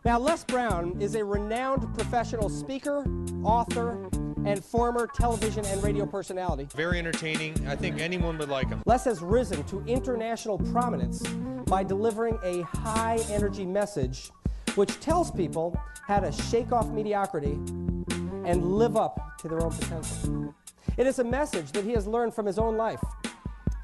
Now, Les Brown is a renowned professional speaker, author, and former television and radio personality. Very entertaining. I think anyone would like him. Les has risen to international prominence by delivering a high-energy message which tells people how to shake off mediocrity and live up to their own potential. It is a message that he has learned from his own life,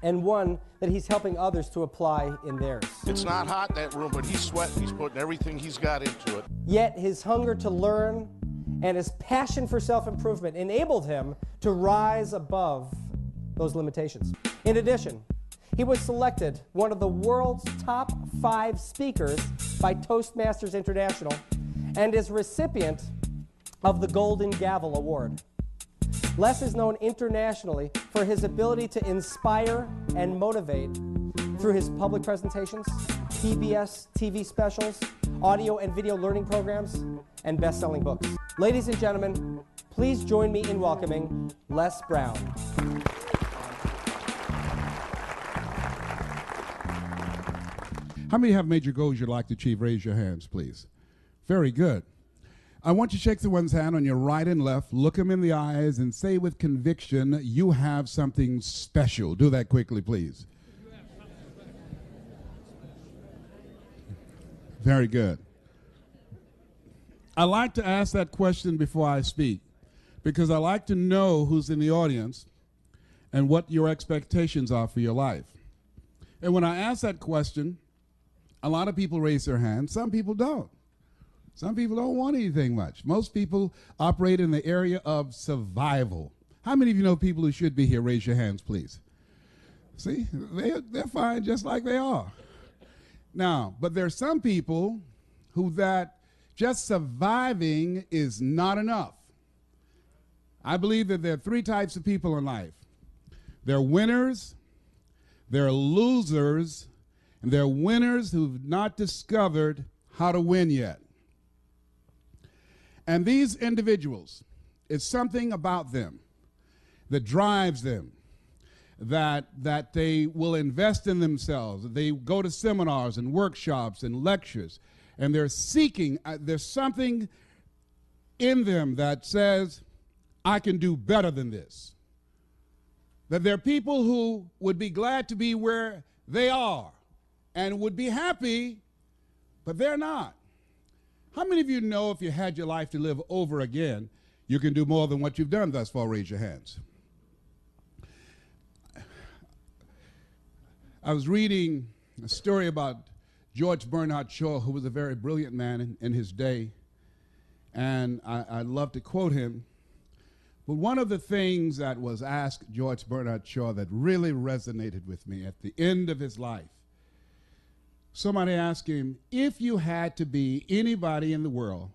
and one that he's helping others to apply in theirs. It's not hot in that room, but he's sweating. He's putting everything he's got into it. Yet his hunger to learn and his passion for self-improvement enabled him to rise above those limitations. In addition, he was selected one of the world's top 5 speakers by Toastmasters International and is recipient of the Golden Gavel Award. Les is known internationally for his ability to inspire and motivate through his public presentations, PBS TV specials, audio and video learning programs, and best-selling books. Ladies and gentlemen, please join me in welcoming Les Brown. How many have major goals you'd like to achieve? Raise your hands, please. Very good. I want you to shake someone's hand on your right and left, look them in the eyes, and say with conviction, you have something special. Do that quickly, please. Very good. I like to ask that question before I speak because I like to know who's in the audience and what your expectations are for your life. And when I ask that question, a lot of people raise their hands. Some people don't. Some people don't want anything much. Most people operate in the area of survival. How many of you know people who should be here? Raise your hands, please. See, they're fine just like they are. Now, but there's some people who that just surviving is not enough. I believe that there are 3 types of people in life. They're winners, they're losers, and they're winners who've not discovered how to win yet. And these individuals, it's something about them that drives them, that they will invest in themselves. They go to seminars and workshops and lectures, and they're seeking, there's something in them that says, I can do better than this. That there are people who would be glad to be where they are and would be happy, but they're not. How many of you know if you had your life to live over again, you can do more than what you've done thus far? Raise your hands. I was reading a story about George Bernard Shaw, who was a very brilliant man in his day, and I love to quote him. But one of the things that was asked George Bernard Shaw that really resonated with me at the end of his life, somebody asked him, if you had to be anybody in the world,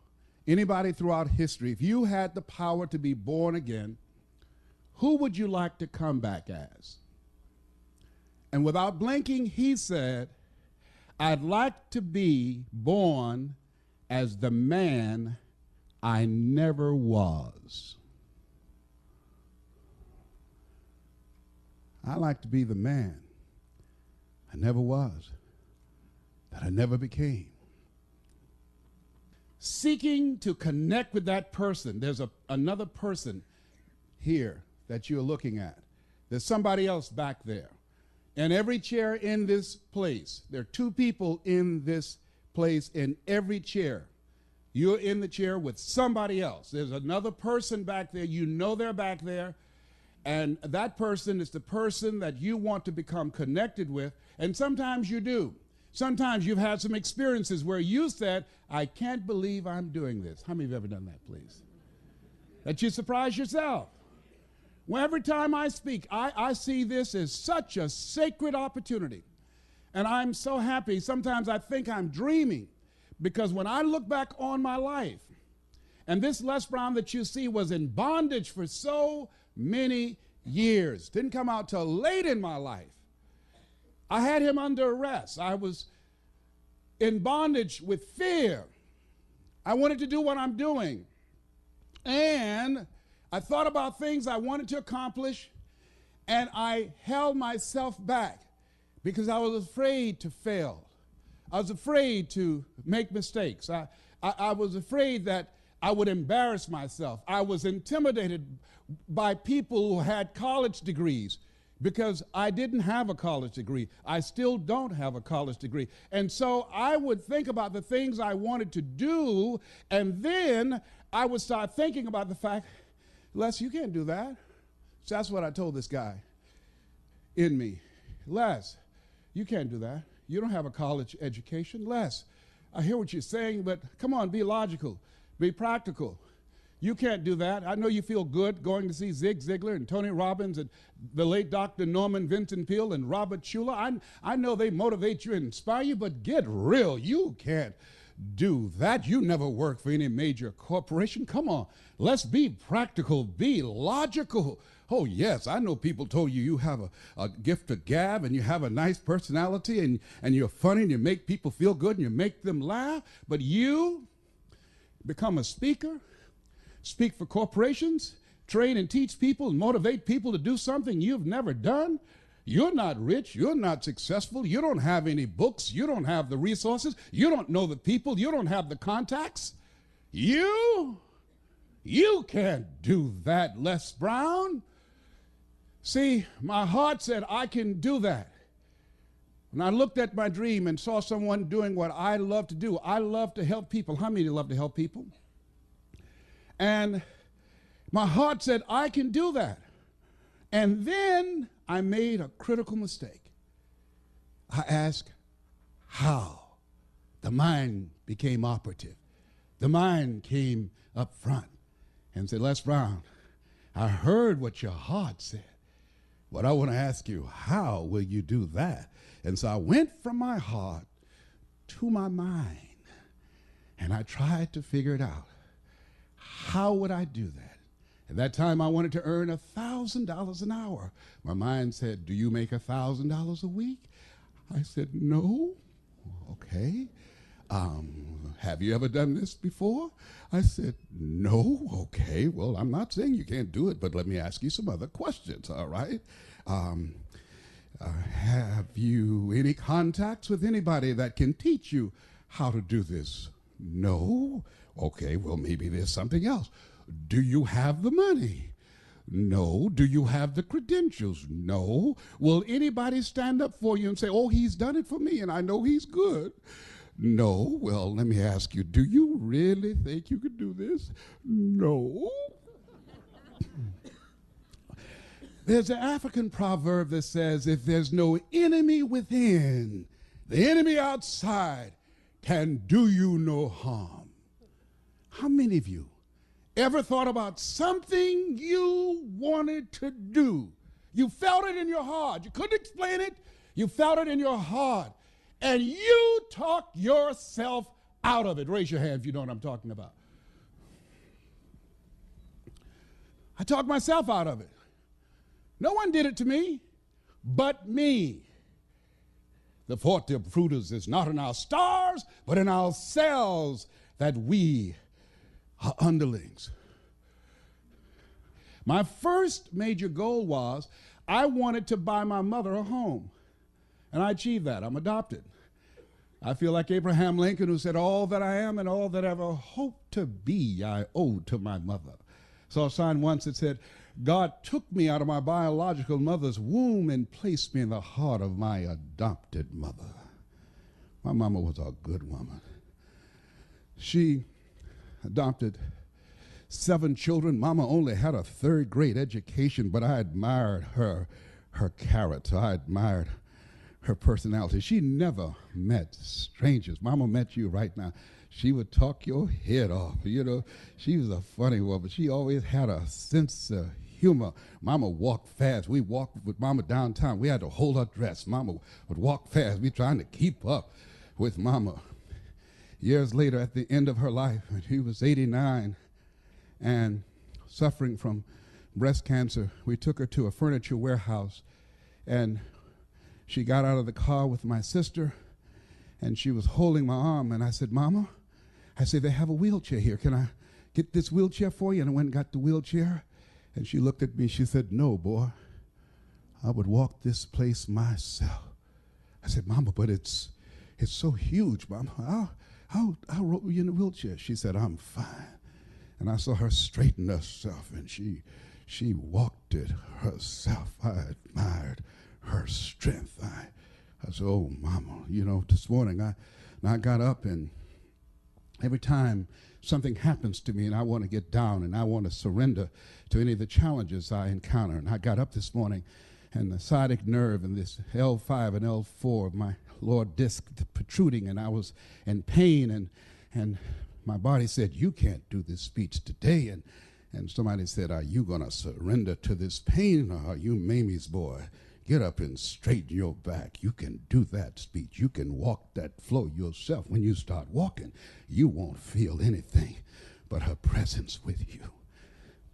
anybody throughout history, if you had the power to be born again, who would you like to come back as? And without blinking, he said, I'd like to be born as the man I never was. I like to be the man I never was, that I never became. Seeking to connect with that person. There's another person here that you're looking at. There's somebody else back there. And every chair in this place, there are 2 people in this place in every chair. You're in the chair with somebody else. There's another person back there. You know they're back there. And that person is the person that you want to become connected with. And sometimes you do. Sometimes you've had some experiences where you said, I can't believe I'm doing this. How many have ever done that, please? That you surprise yourself. Well, every time I speak, I see this as such a sacred opportunity. And I'm so happy. Sometimes I think I'm dreaming because when I look back on my life, and this Les Brown that you see was in bondage for so many years, didn't come out till late in my life. I had him under arrest. I was in bondage with fear. I wanted to do what I'm doing. And I thought about things I wanted to accomplish, and I held myself back because I was afraid to fail. I was afraid to make mistakes. I was afraid that I would embarrass myself. I was intimidated by people who had college degrees because I didn't have a college degree. I still don't have a college degree. And so I would think about the things I wanted to do, and then I would start thinking about the fact, Les, you can't do that. So that's what I told this guy in me. Les, you can't do that. You don't have a college education. Les, I hear what you're saying, but come on, be logical, be practical. You can't do that. I know you feel good going to see Zig Ziglar and Tony Robbins and the late Dr. Norman Vincent Peale and Robert Schuller. I know they motivate you and inspire you, but get real. You can't do that. You never worked for any major corporation. Come on, let's be practical, be logical. Oh, yes, I know people told you you have a gift of gab and you have a nice personality and you're funny and you make people feel good and you make them laugh, but you become a speaker, speak for corporations, train and teach people and motivate people to do something you've never done. You're not rich, you're not successful, you don't have any books, you don't have the resources, you don't know the people, you don't have the contacts. You can't do that, Les Brown. See, my heart said, I can do that. When I looked at my dream and saw someone doing what I love to do, I love to help people. How many love to help people? And my heart said, I can do that. And then I made a critical mistake. I asked, how? The mind became operative. The mind came up front and said, Les Brown, I heard what your heart said, but I want to ask you, how will you do that? And so I went from my heart to my mind, and I tried to figure it out. How would I do that? At that time, I wanted to earn $1,000 an hour. My mind said, do you make $1,000 a week? I said, no. Okay. Have you ever done this before? I said, no. Okay. Well, I'm not saying you can't do it, but let me ask you some other questions, all right? Have you any contacts with anybody that can teach you how to do this? No. Okay, well, maybe there's something else. Do you have the money? No. Do you have the credentials? No. Will anybody stand up for you and say, oh, he's done it for me and I know he's good? No. Well, let me ask you, do you really think you could do this? No. There's an African proverb that says, if there's no enemy within, the enemy outside can do you no harm. How many of you ever thought about something you wanted to do? You felt it in your heart. You couldn't explain it. You felt it in your heart. And you talked yourself out of it. Raise your hand if you know what I'm talking about. I talked myself out of it. No one did it to me but me. The forte of fruiters is not in our stars, but in ourselves, that we are underlings. My first major goal was I wanted to buy my mother a home, and I achieved that. I'm adopted. I feel like Abraham Lincoln, who said, all that I am and all that I ever hope to be, I owe to my mother. Saw a sign once that said, God took me out of my biological mother's womb and placed me in the heart of my adopted mother. My mama was a good woman. She adopted 7 children. Mama only had a 3rd grade education, but I admired her character. I admired her personality. She never met strangers. Mama met you right now. She would talk your head off. You know, she was a funny woman. She always had a sense of humor. Mama walked fast. We walked with Mama downtown. We had to hold her dress. Mama would walk fast. We trying to keep up with Mama. Years later, at the end of her life, when she was 89 and suffering from breast cancer, we took her to a furniture warehouse, and she got out of the car with my sister, and she was holding my arm, and I said, Mama, I said, they have a wheelchair here. Can I get this wheelchair for you? And I went and got the wheelchair, and she looked at me. She said, no, boy, I would walk this place myself. I said, Mama, but it's so huge, Mama. how were you in a wheelchair? She said, I'm fine. And I saw her straighten herself, and she walked it herself. I admired her strength. I said, oh, Mama, you know, this morning I got up, and every time something happens to me and I want to get down and I want to surrender to any of the challenges I encounter, and I got up this morning, and the sciatic nerve and this L5 and L4 of my lower disc protruding, and I was in pain, and my body said, you can't do this speech today. And somebody said, are you going to surrender to this pain, or are you Mamie's boy? Get up and straighten your back. You can do that speech. You can walk that flow yourself. When you start walking, you won't feel anything but her presence with you.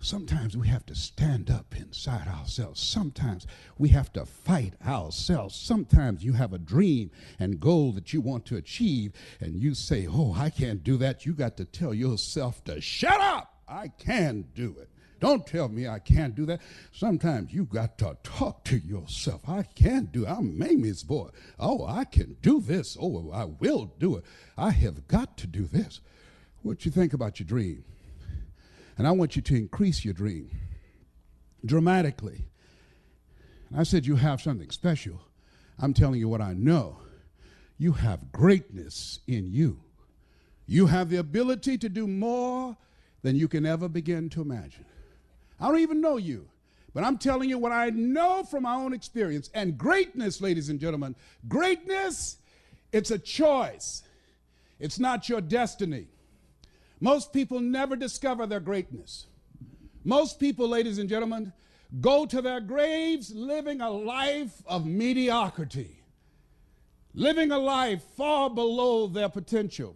Sometimes we have to stand up inside ourselves. Sometimes we have to fight ourselves. Sometimes you have a dream and goal that you want to achieve, and you say, oh, I can't do that. You got to tell yourself to shut up. I can do it. Don't tell me I can't do that. Sometimes you got to talk to yourself. I can do it. I'm Mamie's boy. Oh, I can do this. Oh, I will do it. I have got to do this. What you think about your dream? And I want you to increase your dream dramatically. And I said you have something special. I'm telling you what I know. You have greatness in you. You have the ability to do more than you can ever begin to imagine. I don't even know you, but I'm telling you what I know from my own experience. And greatness, ladies and gentlemen, greatness, it's a choice. It's not your destiny. Most people never discover their greatness. Most people, ladies and gentlemen, go to their graves living a life of mediocrity, living a life far below their potential.